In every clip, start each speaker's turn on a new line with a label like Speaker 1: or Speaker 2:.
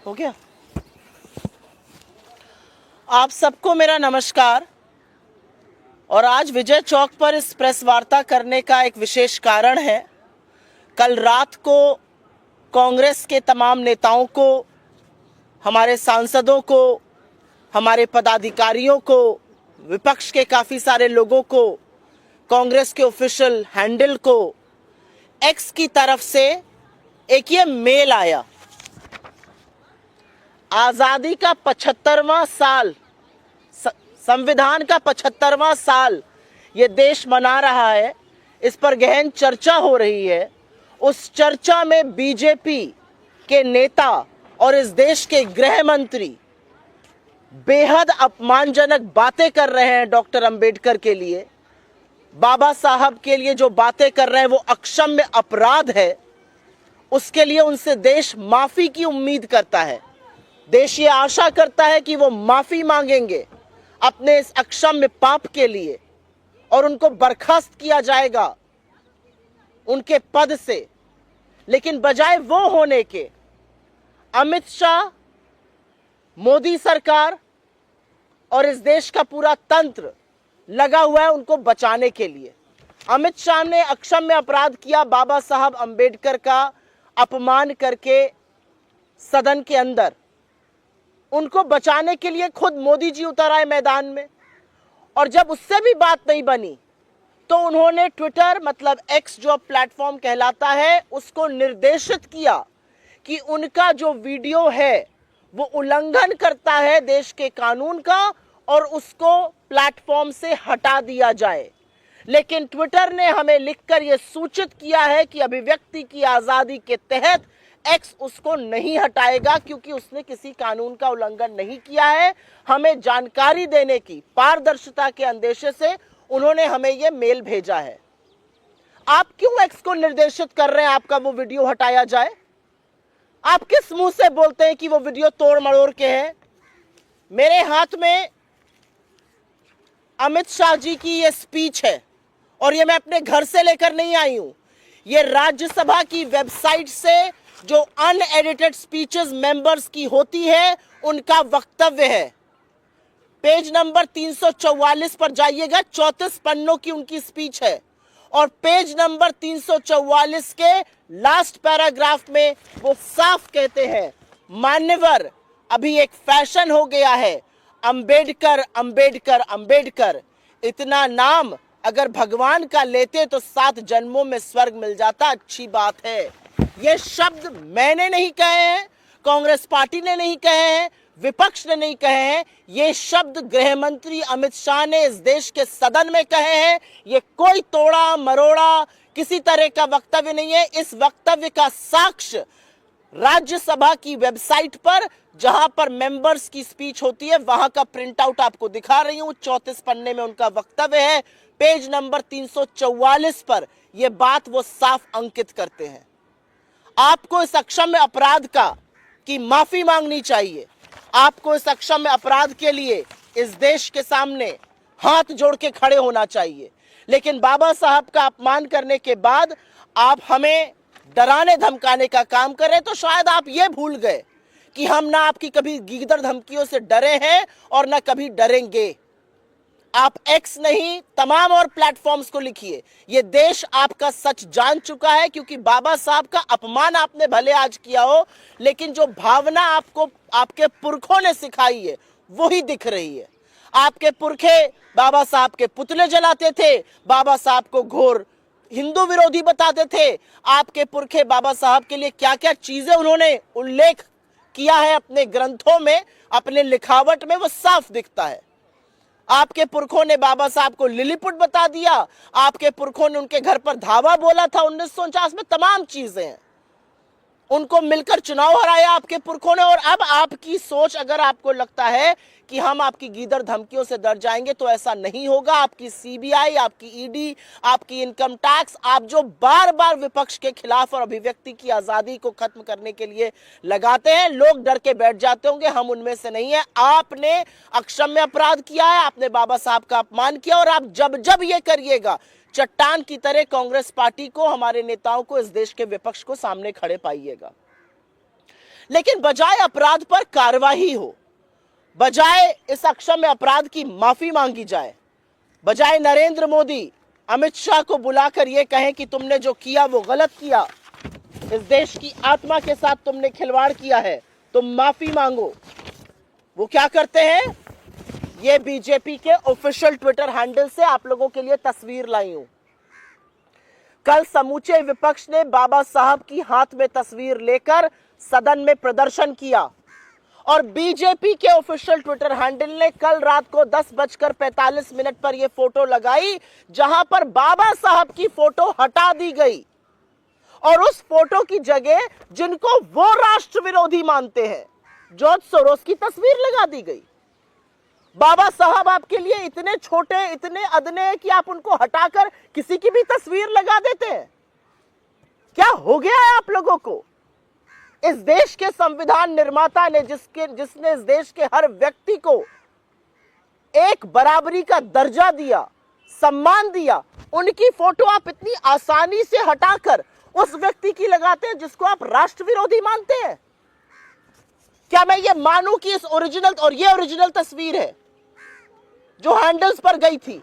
Speaker 1: हो गया। आप सबको मेरा नमस्कार। और आज विजय चौक पर इस प्रेस वार्ता करने का एक विशेष कारण है। कल रात को कांग्रेस के तमाम नेताओं को, हमारे सांसदों को, हमारे पदाधिकारियों को, विपक्ष के काफ़ी सारे लोगों को, कांग्रेस के ऑफिशियल हैंडल को एक्स की तरफ से एक ये मेल आया। आज़ादी का 75वां साल, संविधान का 75वां साल ये देश मना रहा है, इस पर गहन चर्चा हो रही है। उस चर्चा में बीजेपी के नेता और इस देश के गृह मंत्री बेहद अपमानजनक बातें कर रहे हैं डॉक्टर अंबेडकर के लिए, बाबा साहब के लिए जो बातें कर रहे हैं वो अक्षम्य अपराध है। उसके लिए उनसे देश माफी की उम्मीद करता है। देश ये आशा करता है कि वो माफी मांगेंगे अपने इस अक्षम्य पाप के लिए और उनको बर्खास्त किया जाएगा उनके पद से। लेकिन बजाय वो होने के, अमित शाह, मोदी सरकार और इस देश का पूरा तंत्र लगा हुआ है उनको बचाने के लिए। अमित शाह ने अक्षम्य अपराध किया, बाबा साहब अंबेडकर का अपमान करके सदन के अंदर। उनको बचाने के लिए खुद मोदी जी उतर आए मैदान में। और जब उससे भी बात नहीं बनी तो उन्होंने ट्विटर, मतलब एक्स जो प्लेटफॉर्म कहलाता है, उसको निर्देशित किया कि उनका जो वीडियो है वो उल्लंघन करता है देश के कानून का और उसको प्लेटफॉर्म से हटा दिया जाए। लेकिन ट्विटर ने हमें लिखकर यह सूचित किया है कि अभिव्यक्ति की आजादी के तहत एक्स उसको नहीं हटाएगा क्योंकि उसने किसी कानून का उल्लंघन नहीं किया है। हमें जानकारी देने की पारदर्शिता के अंदेशे से उन्होंने हमें यह मेल भेजा है। आप क्यों एक्स को निर्देशित कर रहे हैं आपका वो वीडियो हटाया जाए? आप किस मुंह से बोलते हैं कि वो वीडियो तोड़ मरोड़ के है? मेरे हाथ में अमित शाह जी की ये स्पीच है और ये मैं अपने घर से लेकर नहीं आई हूं। ये राज्यसभा की वेबसाइट से जो अनएडिटेड स्पीचेस मेंबर्स की होती है उनका वक्तव्य है। पेज नंबर 344 पर जाइएगा, 34 पन्नों की उनकी स्पीच है। और पेज नंबर 344 के लास्ट पैराग्राफ में वो साफ कहते हैं, मान्यवर, अभी एक फैशन हो गया है, अंबेडकर अंबेडकर अंबेडकर। इतना नाम अगर भगवान का लेते तो 7 जन्मों में स्वर्ग मिल जाता। अच्छी बात है। ये शब्द मैंने नहीं कहे हैं, कांग्रेस पार्टी ने नहीं कहे हैं, विपक्ष ने नहीं कहे हैं। ये शब्द गृह मंत्री अमित शाह ने इस देश के सदन में कहे हैं। ये कोई तोड़ा मरोड़ा किसी तरह का वक्तव्य नहीं है। इस वक्तव्य का साक्ष्य राज्यसभा की वेबसाइट पर, जहां पर मेंबर्स की स्पीच होती है, वहां का प्रिंट आउट आपको दिखा रही हूं। 34 पन्ने में उनका वक्तव्य है। पेज नंबर 344 पर यह बात वो साफ अंकित करते हैं। आपको इस अक्षम्य अपराध का की माफी मांगनी चाहिए। आपको इस अक्षम्य अपराध के लिए इस देश के सामने हाथ जोड़ के खड़े होना चाहिए। लेकिन बाबा साहब का अपमान करने के बाद आप हमें डराने धमकाने का काम कर रहे, तो शायद आप ये भूल गए कि हम ना आपकी कभी गीदड़ धमकियों से डरे हैं और ना कभी डरेंगे। आप एक्स नहीं, तमाम और प्लेटफॉर्म्स को लिखिए। ये देश आपका सच जान चुका है, क्योंकि बाबा साहब का अपमान आपने भले आज किया हो, लेकिन जो भावना आपको आपके पुरखों ने सिखाई है वही दिख रही है। आपके पुरखे बाबा साहब के पुतले जलाते थे, बाबा साहब को घोर हिंदू विरोधी बताते थे। आपके पुरखे बाबा साहब के लिए क्या क्या चीजें उन्होंने उल्लेख किया है अपने ग्रंथों में, अपने लिखावट में, वो साफ दिखता है। आपके पुरखों ने बाबा साहब को लिलीपुट बता दिया। आपके पुरखों ने उनके घर पर धावा बोला था 1949 में। तमाम चीजें हैं। उनको मिलकर चुनाव हराया आपके पुरखों ने। और अब आपकी सोच, अगर आपको लगता है कि हम आपकी गीदड़ धमकियों से डर जाएंगे, तो ऐसा नहीं होगा। आपकी सीबीआई, आपकी ईडी, आपकी इनकम टैक्स, आप जो बार बार विपक्ष के खिलाफ और अभिव्यक्ति की आजादी को खत्म करने के लिए लगाते हैं, लोग डर के बैठ जाते होंगे। हम उनमें से नहीं है। आपने अक्षम्य अपराध किया है, आपने बाबा साहब का अपमान किया, और आप जब जब ये करिएगा, चट्टान की तरह कांग्रेस पार्टी को, हमारे नेताओं को, इस देश के विपक्ष को सामने खड़े पाइएगा। लेकिन बजाय अपराध पर कार्रवाई हो, बजाय इस अक्षम्य अपराध की माफी मांगी जाए, बजाय नरेंद्र मोदी अमित शाह को बुलाकर यह कहें कि तुमने जो किया वो गलत किया, इस देश की आत्मा के साथ तुमने खिलवाड़ किया है, तुम माफी मांगो, वो क्या करते हैं? ये बीजेपी के ऑफिशियल ट्विटर हैंडल से आप लोगों के लिए तस्वीर लाई हूं। कल समूचे विपक्ष ने बाबा साहब की हाथ में तस्वीर लेकर सदन में प्रदर्शन किया और बीजेपी के ऑफिशियल ट्विटर हैंडल ने कल रात को 10:45 पर यह फोटो लगाई, जहां पर बाबा साहब की फोटो हटा दी गई और उस फोटो की जगह जिनको वो राष्ट्र विरोधी मानते हैं, जॉर्ज सोरोस की तस्वीर लगा दी गई। बाबा साहब आपके लिए इतने छोटे, इतने अदने हैं कि आप उनको हटाकर किसी की भी तस्वीर लगा देते हैं। क्या हो गया है आप लोगों को? इस देश के संविधान निर्माता ने जिसने इस देश के हर व्यक्ति को एक बराबरी का दर्जा दिया, सम्मान दिया, उनकी फोटो आप इतनी आसानी से हटाकर उस व्यक्ति की लगाते हैं जिसको आप राष्ट्र विरोधी मानते हैं। क्या मैं ये मानूं कि इस ओरिजिनल, और ये ओरिजिनल तस्वीर है जो हैंडल्स पर गई थी,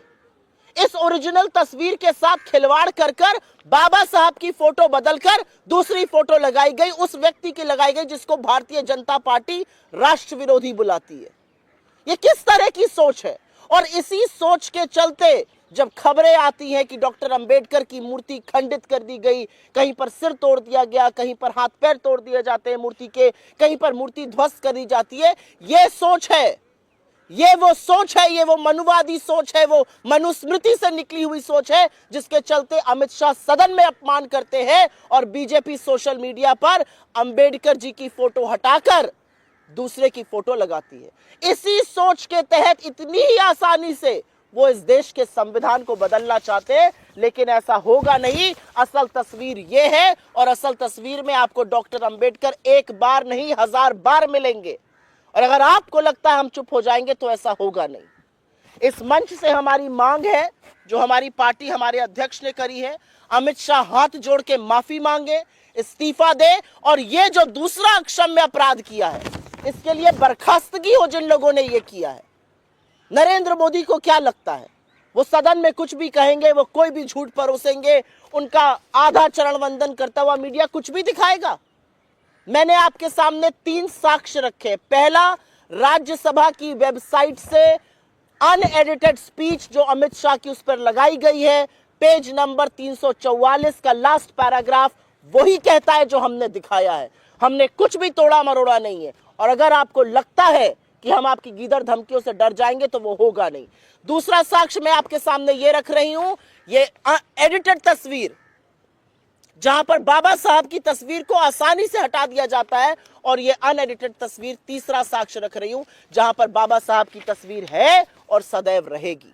Speaker 1: इस ओरिजिनल तस्वीर के साथ खिलवाड़ कर बाबा साहब की फोटो बदलकर दूसरी फोटो लगाई गई, उस व्यक्ति की लगाई गई जिसको भारतीय जनता पार्टी राष्ट्र विरोधी बुलाती है। ये किस तरह की सोच है? और इसी सोच के चलते जब खबरें आती हैं कि डॉक्टर अंबेडकर की मूर्ति खंडित कर दी गई, कहीं पर सिर तोड़ दिया गया, कहीं पर हाथ पैर तोड़ दिए जाते हैं मूर्ति के, कहीं पर मूर्ति ध्वस्त कर दी जाती है, ये सोच है, ये वो सोच है, ये वो मनुवादी सोच है, वो मनुस्मृति से निकली हुई सोच है, जिसके चलते अमित शाह सदन में अपमान करते हैं और बीजेपी सोशल मीडिया पर अंबेडकर जी की फोटो हटाकर दूसरे की फोटो लगाती है। इसी सोच के तहत इतनी ही आसानी से वो इस देश के संविधान को बदलना चाहते हैं, लेकिन ऐसा होगा नहीं। असल तस्वीर ये है और असल तस्वीर में आपको डॉक्टर अंबेडकर एक बार नहीं 1000 बार मिलेंगे और अगर आपको लगता है हम चुप हो जाएंगे तो ऐसा होगा नहीं। इस मंच से हमारी मांग है, जो हमारी पार्टी, हमारे अध्यक्ष ने करी है, अमित शाह हाथ जोड़ के माफी मांगे, इस्तीफा दे और ये जो दूसरा अक्षम्य अपराध किया है इसके लिए बर्खास्तगी हो जिन लोगों ने ये किया है। नरेंद्र मोदी को क्या लगता है? वो सदन में कुछ भी कहेंगे, वो कोई भी झूठ परोसेंगे, उनका आधा चरण वंदन करता हुआ मीडिया कुछ भी दिखाएगा। मैंने आपके सामने 3 साक्ष्य रखे। पहला, राज्यसभा की वेबसाइट से अनएडिटेड स्पीच जो अमित शाह की उस पर लगाई गई है, पेज नंबर 344 का लास्ट पैराग्राफ वही कहता है जो हमने दिखाया है। हमने कुछ भी तोड़ा मरोड़ा नहीं है और अगर आपको लगता है कि हम आपकी गीदड़ धमकियों से डर जाएंगे तो वो होगा नहीं। दूसरा साक्ष्य मैं आपके सामने ये रख रही हूं, ये एडिटेड तस्वीर जहां पर बाबा साहब की तस्वीर को आसानी से हटा दिया जाता है और ये अनएडिटेड तस्वीर तीसरा साक्ष्य रख रही हूं जहां पर बाबा साहब की तस्वीर है और सदैव रहेगी।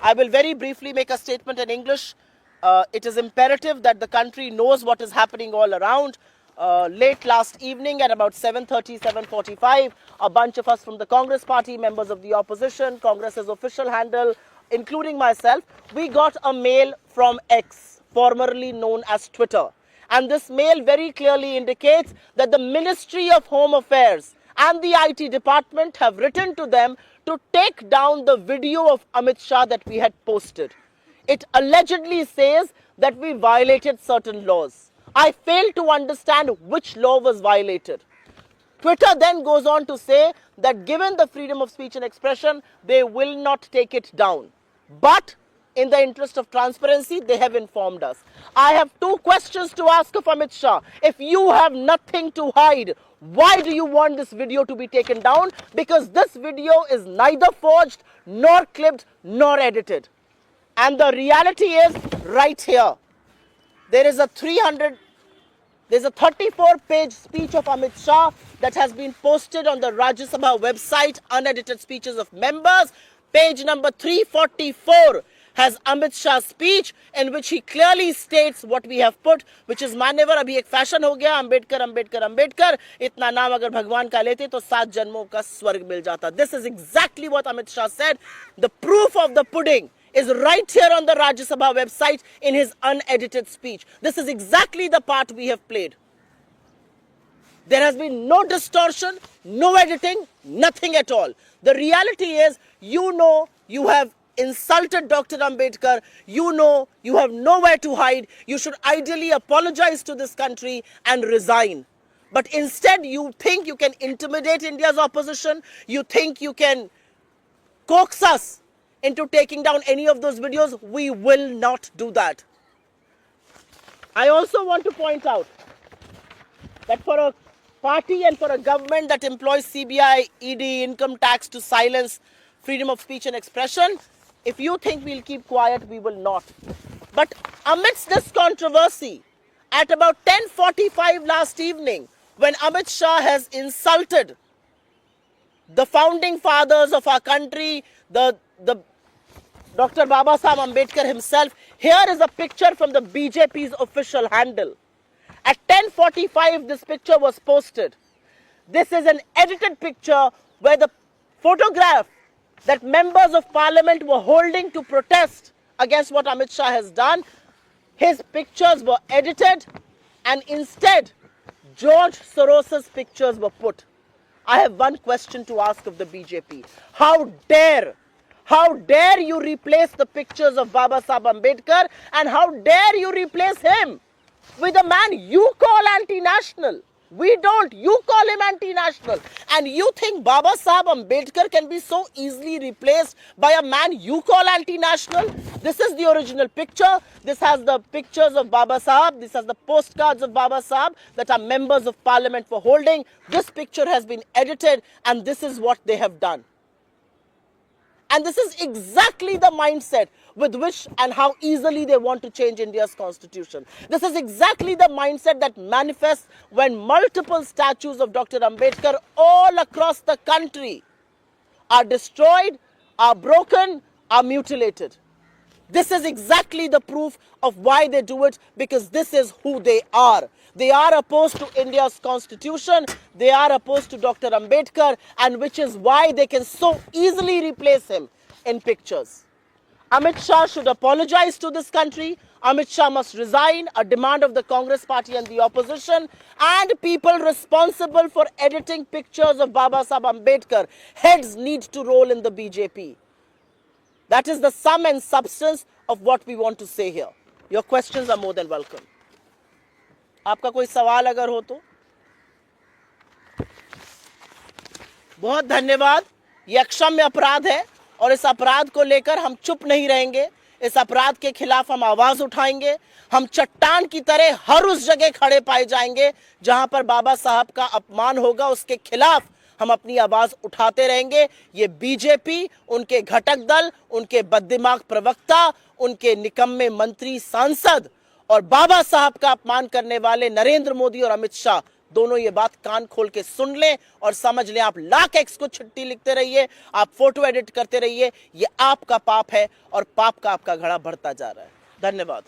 Speaker 1: I will very briefly make a statement in English. It is imperative that the country knows what is happening all around. Late last evening at about 7:30, 7:45, a bunch of us from the Congress party, members of the opposition, Congress's official handle, including myself, we got a mail from X, formerly known as Twitter. And this mail very clearly indicates that the Ministry of Home Affairs and the IT department have written to them to take down the video of Amit Shah that we had posted. It allegedly says that we violated certain laws. I fail to understand which law was violated. Twitter then goes on to say that given the freedom of speech and expression, they will not take it down. But in the interest of transparency, they have informed us. I have 2 questions to ask of Amit Shah. If you have nothing to hide, why do you want this video to be taken down? Because this video is neither forged, nor clipped, nor edited. And the reality is right here. There is a 34-page speech of Amit Shah that has been posted on the Rajya Sabha website, unedited speeches of members. Page number 344 has Amit Shah's speech in which he clearly states what we have put, which is मान्यवर अभी एक fashion हो गया, अंबेडकर अंबेडकर अंबेडकर, इतना नाम अगर भगवान का लेते तो 7 जन्मों का स्वर्ग मिल जाता. This is exactly what Amit Shah said. The proof of the pudding is right here on the Rajya Sabha website in his unedited speech. This is exactly the part we have played. There has been no distortion, no editing, nothing at all. The reality is, you have insulted Dr. Ambedkar. You have nowhere to hide. You should ideally apologize to this country and resign. But instead, you think you can intimidate India's opposition. You think you can coax us into taking down any of those videos. We will not do that. I also want to point out that for a party and for a government that employs CBI, ED, income tax to silence freedom of speech and expression, if you think we'll keep quiet, we will not. But amidst this controversy, at about 10:45 last evening, when Amit Shah has insulted the founding fathers of our country, the Dr. Baba Saheb Ambedkar himself, here is a picture from the BJP's official handle. At 10:45, this picture was posted. This is an edited picture where the photograph that members of parliament were holding to protest against what Amit Shah has done, his pictures were edited, and instead, George Soros's pictures were put. I have one question to ask of the BJP. How dare you replace the pictures of Baba Saheb Ambedkar, and how dare you replace him with a man you call anti-national? We don't. You call him anti-national. And you think Baba Saheb Ambedkar can be so easily replaced by a man you call anti-national? This is the original picture. This has the pictures of Baba Saheb. This has the postcards of Baba Saheb that our members of parliament were holding. This picture has been edited, and this is what they have done. And this is exactly the mindset with which and how easily they want to change India's constitution. This is exactly the mindset that manifests when multiple statues of Dr. Ambedkar all across the country are destroyed, are broken, are mutilated. This is exactly the proof of why they do it, because this is who they are. They are opposed to India's constitution, they are opposed to Dr. Ambedkar, and which is why they can so easily replace him in pictures. Amit Shah should apologize to this country. Amit Shah must resign, a demand of the Congress party and the opposition, and people responsible for editing pictures of Baba Saheb Ambedkar. Heads need to roll in the BJP. That is the sum and substance of what we want to say here. Your questions are more than welcome. आपका कोई सवाल अगर हो तो? बहुत धन्यवाद. यह अक्षम्य अपराध है और इस अपराध को लेकर हम चुप नहीं रहेंगे. इस अपराध के खिलाफ हम आवाज उठाएंगे. हम चट्टान की तरह हर उस जगह खड़े पाए जाएंगे जहां पर बाबा साहब का अपमान होगा. उसके खिलाफ हम अपनी आवाज उठाते रहेंगे. ये बीजेपी, उनके घटक दल, उनके बददिमाग प्रवक्ता, उनके निकम्मे मंत्री सांसद और बाबा साहब का अपमान करने वाले नरेंद्र मोदी और अमित शाह दोनों ये बात कान खोल के सुन लें और समझ लें. आप लाख एक्स को चिट्ठी लिखते रहिए, आप फोटो एडिट करते रहिए, ये आपका पाप है और पाप का आपका घड़ा बढ़ता जा रहा है. धन्यवाद.